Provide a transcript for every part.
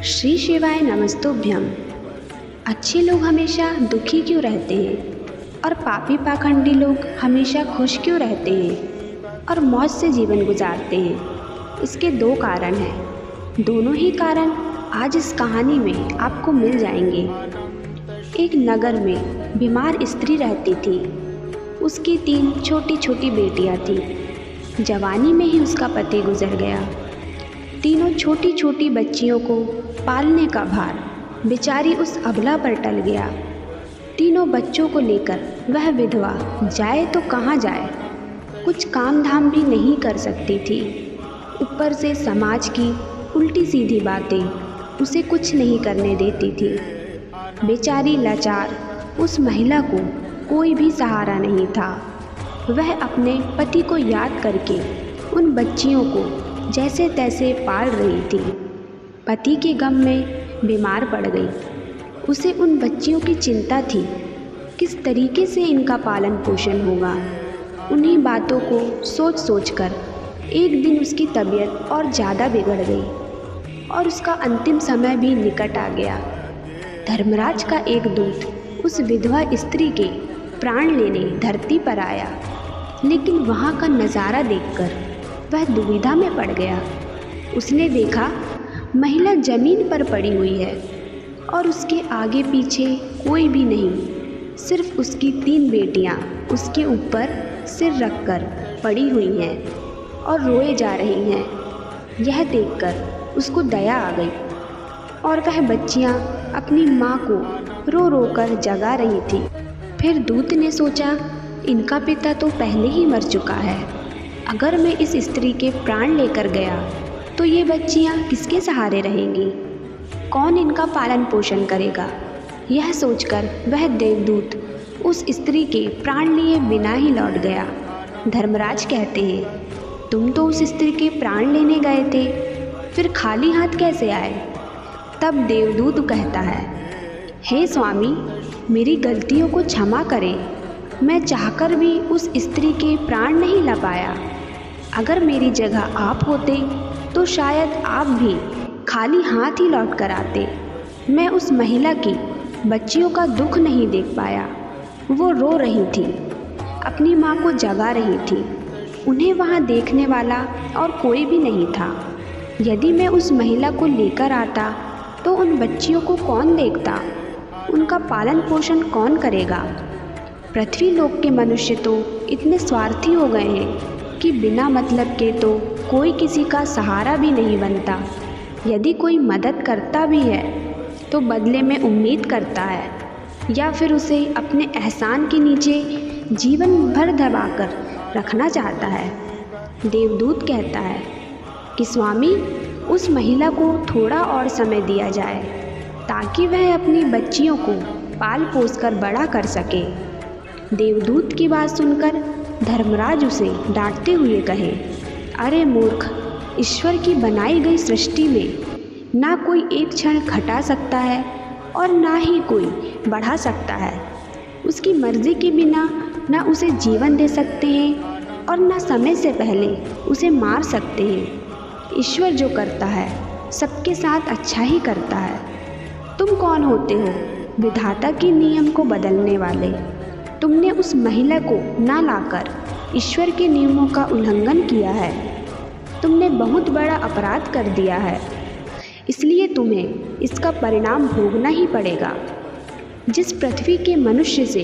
श्री शिवाय नमस्तुभ्यम। अच्छे लोग हमेशा दुखी क्यों रहते हैं और पापी पाखंडी लोग हमेशा खुश क्यों रहते हैं और मौज से जीवन गुजारते हैं? इसके दो कारण हैं। दोनों ही कारण आज इस कहानी में आपको मिल जाएंगे। एक नगर में बीमार स्त्री रहती थी। उसकी 3 छोटी छोटी बेटियां थीं। जवानी में ही उसका पति गुजर गया। तीनों छोटी छोटी बच्चियों को पालने का भार बेचारी उस अबला पर टल गया। तीनों बच्चों को लेकर वह विधवा जाए तो कहाँ जाए, कुछ काम धाम भी नहीं कर सकती थी। ऊपर से समाज की उल्टी सीधी बातें उसे कुछ नहीं करने देती थी। बेचारी लाचार उस महिला को कोई भी सहारा नहीं था। वह अपने पति को याद करके उन बच्चियों को जैसे तैसे पाल रही थी। पति के गम में बीमार पड़ गई। उसे उन बच्चियों की चिंता थी, किस तरीके से इनका पालन पोषण होगा। उन्हीं बातों को सोच सोच कर एक दिन उसकी तबीयत और ज़्यादा बिगड़ गई और उसका अंतिम समय भी निकट आ गया। धर्मराज का एक दूत उस विधवा स्त्री के प्राण लेने धरती पर आया, लेकिन वहाँ का नज़ारा देखकर वह दुविधा में पड़ गया। उसने देखा महिला जमीन पर पड़ी हुई है और उसके आगे पीछे कोई भी नहीं, सिर्फ उसकी 3 बेटियां उसके ऊपर सिर रखकर पड़ी हुई हैं और रोए जा रही हैं। यह देखकर उसको दया आ गई और वह बच्चियां अपनी माँ को रो रो कर जगा रही थी। फिर दूत ने सोचा, इनका पिता तो पहले ही मर चुका है। अगर मैं इस स्त्री के प्राण लेकर गया तो ये बच्चियां किसके सहारे रहेंगी? कौन इनका पालन पोषण करेगा? यह सोचकर वह देवदूत उस स्त्री के प्राण लिए बिना ही लौट गया। धर्मराज कहते हैं, तुम तो उस स्त्री के प्राण लेने गए थे, फिर खाली हाथ कैसे आए? तब देवदूत कहता है, हे स्वामी, मेरी गलतियों को क्षमा करें। मैं चाहकर भी उस स्त्री के प्राण नहीं ला पाया। अगर मेरी जगह आप होते तो शायद आप भी खाली हाथ ही लौट कर आते। मैं उस महिला की बच्चियों का दुख नहीं देख पाया। वो रो रही थी, अपनी माँ को जगा रही थी। उन्हें वहाँ देखने वाला और कोई भी नहीं था। यदि मैं उस महिला को लेकर आता तो उन बच्चियों को कौन देखता? उनका पालन पोषण कौन करेगा? पृथ्वी लोक के मनुष्य तो इतने स्वार्थी हो गए हैं कि बिना मतलब के तो कोई किसी का सहारा भी नहीं बनता। यदि कोई मदद करता भी है तो बदले में उम्मीद करता है या फिर उसे अपने एहसान के नीचे जीवन भर दबाकर रखना चाहता है। देवदूत कहता है कि स्वामी, उस महिला को थोड़ा और समय दिया जाए ताकि वह अपनी बच्चियों को पाल पोस कर बड़ा कर सके। देवदूत की बात सुनकर धर्मराज उसे डांटते हुए कहे, अरे मूर्ख, ईश्वर की बनाई गई सृष्टि में ना कोई एक क्षण घटा सकता है और ना ही कोई बढ़ा सकता है। उसकी मर्जी के बिना ना उसे जीवन दे सकते हैं और ना समय से पहले उसे मार सकते हैं। ईश्वर जो करता है सबके साथ अच्छा ही करता है। तुम कौन होते हो विधाता के नियम को बदलने वाले? तुमने उस महिला को ना लाकर ईश्वर के नियमों का उल्लंघन किया है। तुमने बहुत बड़ा अपराध कर दिया है, इसलिए तुम्हें इसका परिणाम भोगना ही पड़ेगा। जिस पृथ्वी के मनुष्य से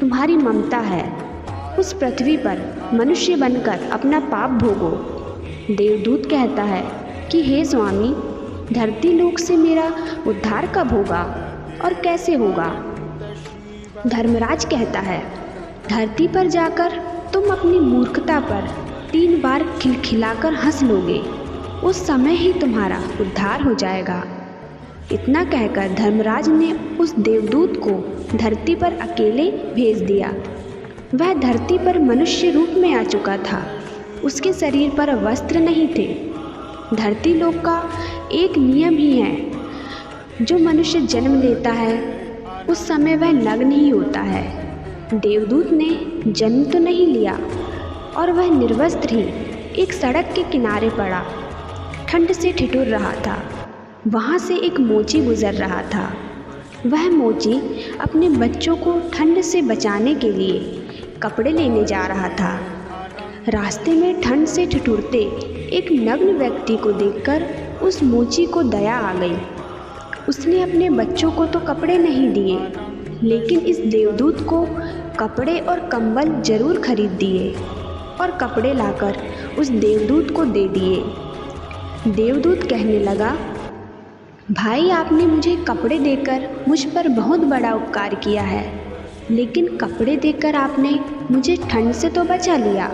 तुम्हारी ममता है, उस पृथ्वी पर मनुष्य बनकर अपना पाप भोगो। देवदूत कहता है कि हे स्वामी, धरती लोक से मेरा उद्धार कब होगा और कैसे होगा? धर्मराज कहता है, धरती पर जाकर तुम अपनी मूर्खता पर 3 बार खिलखिलाकर हंस लोगे, उस समय ही तुम्हारा उद्धार हो जाएगा। इतना कहकर धर्मराज ने उस देवदूत को धरती पर अकेले भेज दिया। वह धरती पर मनुष्य रूप में आ चुका था। उसके शरीर पर वस्त्र नहीं थे। धरती लोक का एक नियम ही है, जो मनुष्य जन्म लेता है उस समय वह नग्न ही होता है। देवदूत ने जन्म तो नहीं लिया और वह निर्वस्त्र ही एक सड़क के किनारे पड़ा ठंड से ठिठुर रहा था। वहाँ से एक मोची गुज़र रहा था। वह मोची अपने बच्चों को ठंड से बचाने के लिए कपड़े लेने जा रहा था। रास्ते में ठंड से ठिठुरते एक नग्न व्यक्ति को देखकर उस मोची को दया आ गई। उसने अपने बच्चों को तो कपड़े नहीं दिए, लेकिन इस देवदूत को कपड़े और कंबल जरूर खरीद दिए और कपड़े लाकर उस देवदूत को दे दिए। देवदूत कहने लगा, भाई, आपने मुझे कपड़े देकर मुझ पर बहुत बड़ा उपकार किया है, लेकिन कपड़े देकर आपने मुझे ठंड से तो बचा लिया,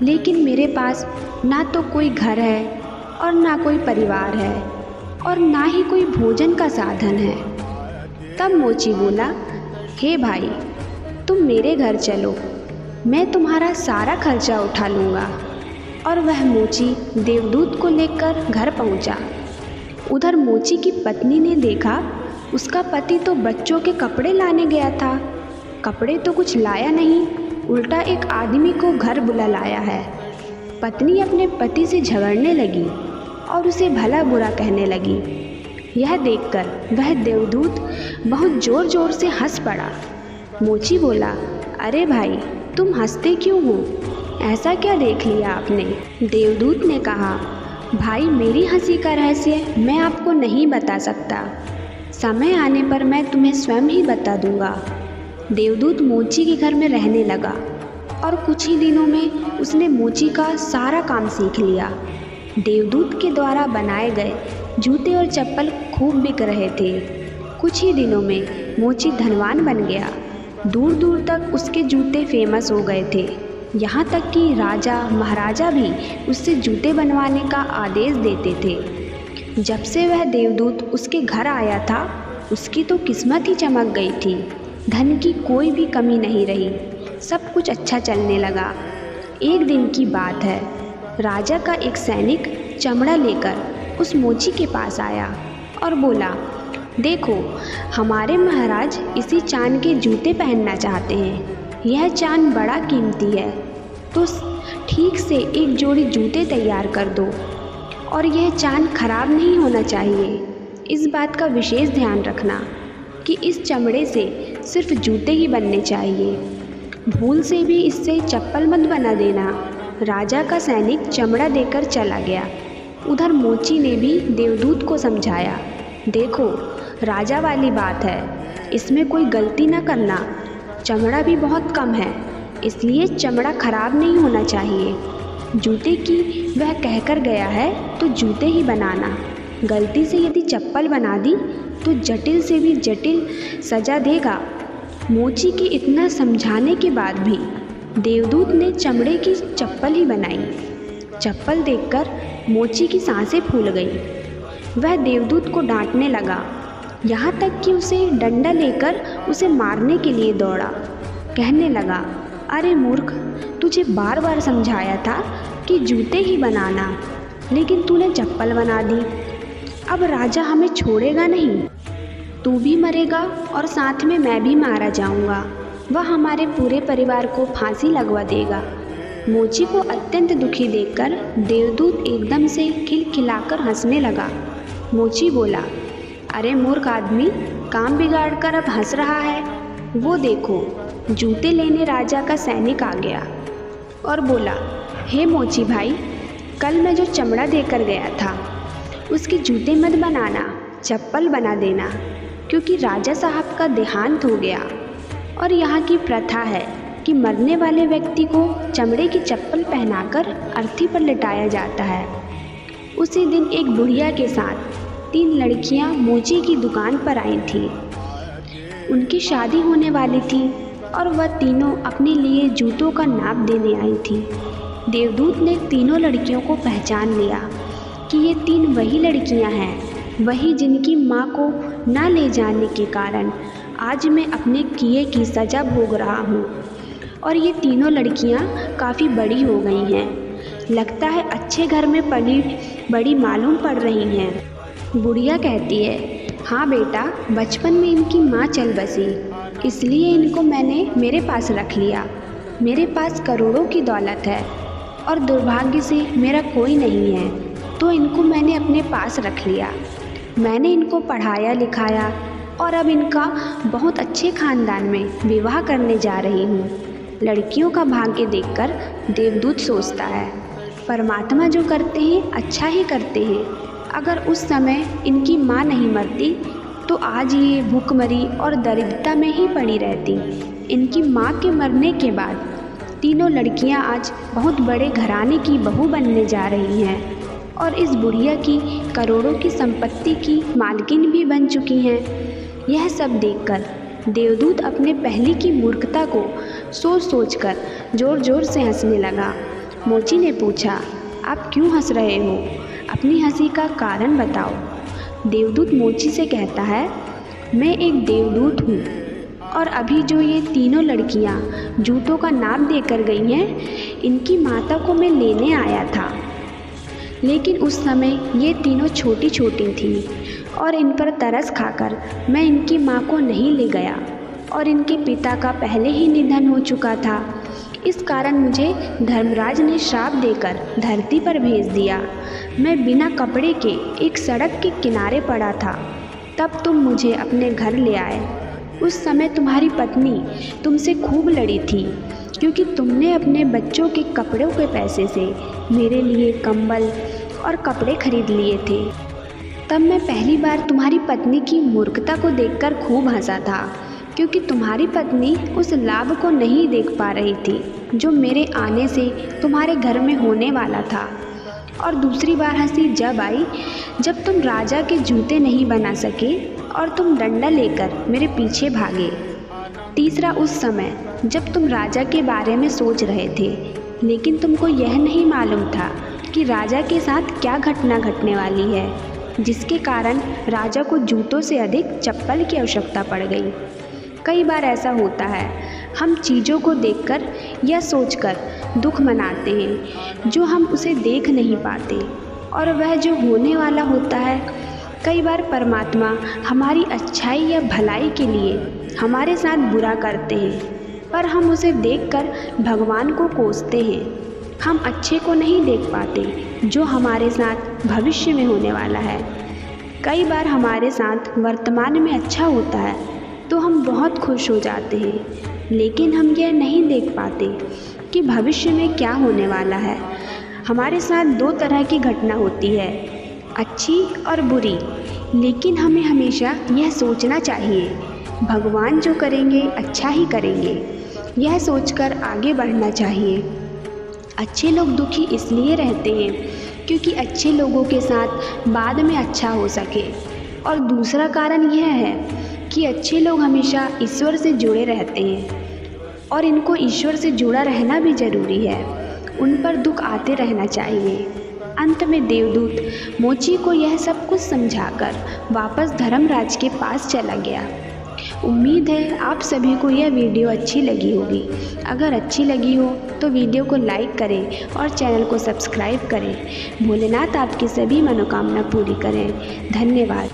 लेकिन मेरे पास ना तो कोई घर है और ना कोई परिवार है और ना ही कोई भोजन का साधन है। तब मोची बोला, हे भाई, तुम मेरे घर चलो, मैं तुम्हारा सारा खर्चा उठा लूँगा। और वह मोची देवदूत को लेकर घर पहुँचा। उधर मोची की पत्नी ने देखा उसका पति तो बच्चों के कपड़े लाने गया था, कपड़े तो कुछ लाया नहीं, उल्टा एक आदमी को घर बुला लाया है। पत्नी अपने पति से झगड़ने लगी और उसे भला बुरा कहने लगी। यह देखकर वह देवदूत बहुत ज़ोर ज़ोर से हंस पड़ा। मोची बोला, अरे भाई, तुम हंसते क्यों हो? ऐसा क्या देख लिया आपने? देवदूत ने कहा, भाई, मेरी हंसी का रहस्य मैं आपको नहीं बता सकता, समय आने पर मैं तुम्हें स्वयं ही बता दूंगा। देवदूत मोची के घर में रहने लगा और कुछ ही दिनों में उसने मोची का सारा काम सीख लिया। देवदूत के द्वारा बनाए गए जूते और चप्पल खूब बिक रहे थे। कुछ ही दिनों में मोची धनवान बन गया। दूर दूर तक उसके जूते फेमस हो गए थे। यहाँ तक कि राजा महाराजा भी उससे जूते बनवाने का आदेश देते थे। जब से वह देवदूत उसके घर आया था, उसकी तो किस्मत ही चमक गई थी। धन की कोई भी कमी नहीं रही, सब कुछ अच्छा चलने लगा। एक दिन की बात है, राजा का एक सैनिक चमड़ा लेकर उस मोची के पास आया और बोला, देखो, हमारे महाराज इसी चांद के जूते पहनना चाहते हैं। यह चांद बड़ा कीमती है, तो ठीक से एक जोड़ी जूते तैयार कर दो और यह चांद खराब नहीं होना चाहिए। इस बात का विशेष ध्यान रखना कि इस चमड़े से सिर्फ जूते ही बनने चाहिए। भूल से भी इससे चप्पल मत बना देना। राजा का सैनिक चमड़ा देकर चला गया। उधर मोची ने भी देवदूत को समझाया, देखो, राजा वाली बात है, इसमें कोई गलती न करना। चमड़ा भी बहुत कम है, इसलिए चमड़ा खराब नहीं होना चाहिए। जूते की वह कहकर गया है तो जूते ही बनाना। गलती से यदि चप्पल बना दी तो जटिल से भी जटिल सजा देगा। मोची के इतना समझाने के बाद भी देवदूत ने चमड़े की चप्पल ही बनाई। चप्पल देखकर मोची की सांसें फूल गई। वह देवदूत को डांटने लगा, यहाँ तक कि उसे डंडा लेकर उसे मारने के लिए दौड़ा। कहने लगा, अरे मूर्ख, तुझे बार बार समझाया था कि जूते ही बनाना, लेकिन तूने चप्पल बना दी। अब राजा हमें छोड़ेगा नहीं, तू भी मरेगा और साथ में मैं भी मारा जाऊंगा। वह हमारे पूरे परिवार को फांसी लगवा देगा। मोची को अत्यंत दुखी देखकर देवदूत एकदम से खिलखिलाकर हंसने लगा। मोची बोला, अरे मूर्ख आदमी, काम बिगाड़ कर अब हंस रहा है। वो देखो, जूते लेने राजा का सैनिक आ गया और बोला, हे मोची भाई, कल मैं जो चमड़ा देकर गया था उसके जूते मत बनाना, चप्पल बना देना, क्योंकि राजा साहब का देहांत हो गया और यहाँ की प्रथा है कि मरने वाले व्यक्ति को चमड़े की चप्पल पहनाकर अर्थी पर लिटाया जाता है। उसी दिन एक बुढ़िया के साथ 3 लड़कियां मोची की दुकान पर आई थीं। उनकी शादी होने वाली थी और वह तीनों अपने लिए जूतों का नाप देने आई थी। देवदूत ने तीनों लड़कियों को पहचान लिया कि ये 3 वही लड़कियां हैं, वही जिनकी माँ को न ले जाने के कारण आज मैं अपने किए की सज़ा भोग रहा हूँ। और ये तीनों लड़कियाँ काफ़ी बड़ी हो गई हैं, लगता है अच्छे घर में पली बड़ी मालूम पड़ रही हैं। बुढ़िया कहती है, हाँ बेटा, बचपन में इनकी माँ चल बसी, इसलिए इनको मैंने मेरे पास रख लिया। मेरे पास करोड़ों की दौलत है और दुर्भाग्य से मेरा कोई नहीं है, तो इनको मैंने अपने पास रख लिया। मैंने इनको पढ़ाया लिखाया और अब इनका बहुत अच्छे खानदान में विवाह करने जा रही हूँ। लड़कियों का भाग्य देखकर देवदूत सोचता है, परमात्मा जो करते हैं अच्छा ही करते हैं। अगर उस समय इनकी माँ नहीं मरती तो आज ये भूखमरी और दरिद्रता में ही पड़ी रहती। इनकी माँ के मरने के बाद तीनों लड़कियाँ आज बहुत बड़े घराने की बहू बनने जा रही हैं और इस बुढ़िया की करोड़ों की संपत्ति की मालकिन भी बन चुकी हैं। यह सब देखकर देवदूत अपने पहले की मूर्खता को सोच सोचकर जोर जोर से हंसने लगा। मोची ने पूछा, आप क्यों हंस रहे हो? अपनी हंसी का कारण बताओ। देवदूत मोची से कहता है, मैं एक देवदूत हूँ और अभी जो ये तीनों लड़कियाँ जूतों का नाप देकर गई हैं, इनकी माता को मैं लेने आया था। लेकिन उस समय ये तीनों छोटी छोटी थीं और इन पर तरस खाकर मैं इनकी माँ को नहीं ले गया और इनके पिता का पहले ही निधन हो चुका था। इस कारण मुझे धर्मराज ने श्राप देकर धरती पर भेज दिया। मैं बिना कपड़े के एक सड़क के किनारे पड़ा था। तब तुम मुझे अपने घर ले आए। उस समय तुम्हारी पत्नी तुमसे खूब लड़ी थी क्योंकि तुमने अपने बच्चों के कपड़ों के पैसे से मेरे लिए कंबल और कपड़े खरीद लिए थे। तब मैं पहली बार तुम्हारी पत्नी की मूर्खता को देखकर खूब हंसा था क्योंकि तुम्हारी पत्नी उस लाभ को नहीं देख पा रही थी जो मेरे आने से तुम्हारे घर में होने वाला था। और दूसरी बार हंसी जब आई जब तुम राजा के जूते नहीं बना सके और तुम डंडा लेकर मेरे पीछे भागे। तीसरा उस समय जब तुम राजा के बारे में सोच रहे थे लेकिन तुमको यह नहीं मालूम था कि राजा के साथ क्या घटना घटने वाली है, जिसके कारण राजा को जूतों से अधिक चप्पल की आवश्यकता पड़ गई। कई बार ऐसा होता है, हम चीज़ों को देखकर या सोचकर दुख मनाते हैं जो हम उसे देख नहीं पाते, और वह जो होने वाला होता है। कई बार परमात्मा हमारी अच्छाई या भलाई के लिए हमारे साथ बुरा करते हैं, पर हम उसे देखकर भगवान को कोसते हैं। हम अच्छे को नहीं देख पाते जो हमारे साथ भविष्य में होने वाला है। कई बार हमारे साथ वर्तमान में अच्छा होता है तो हम बहुत खुश हो जाते हैं, लेकिन हम यह नहीं देख पाते कि भविष्य में क्या होने वाला है। हमारे साथ दो तरह की घटना होती है, अच्छी और बुरी, लेकिन हमें हमेशा यह सोचना चाहिए भगवान जो करेंगे अच्छा ही करेंगे। यह सोचकर आगे बढ़ना चाहिए। अच्छे लोग दुखी इसलिए रहते हैं क्योंकि अच्छे लोगों के साथ बाद में अच्छा हो सके, और दूसरा कारण यह है कि अच्छे लोग हमेशा ईश्वर से जुड़े रहते हैं और इनको ईश्वर से जुड़ा रहना भी ज़रूरी है। उन पर दुख आते रहना चाहिए। अंत में देवदूत मोची को यह सब कुछ समझाकर वापस धर्मराज के पास चला गया। उम्मीद है आप सभी को यह वीडियो अच्छी लगी होगी। अगर अच्छी लगी हो तो वीडियो को लाइक करें और चैनल को सब्सक्राइब करें। भोलेनाथ आपकी सभी मनोकामना पूरी करें। धन्यवाद।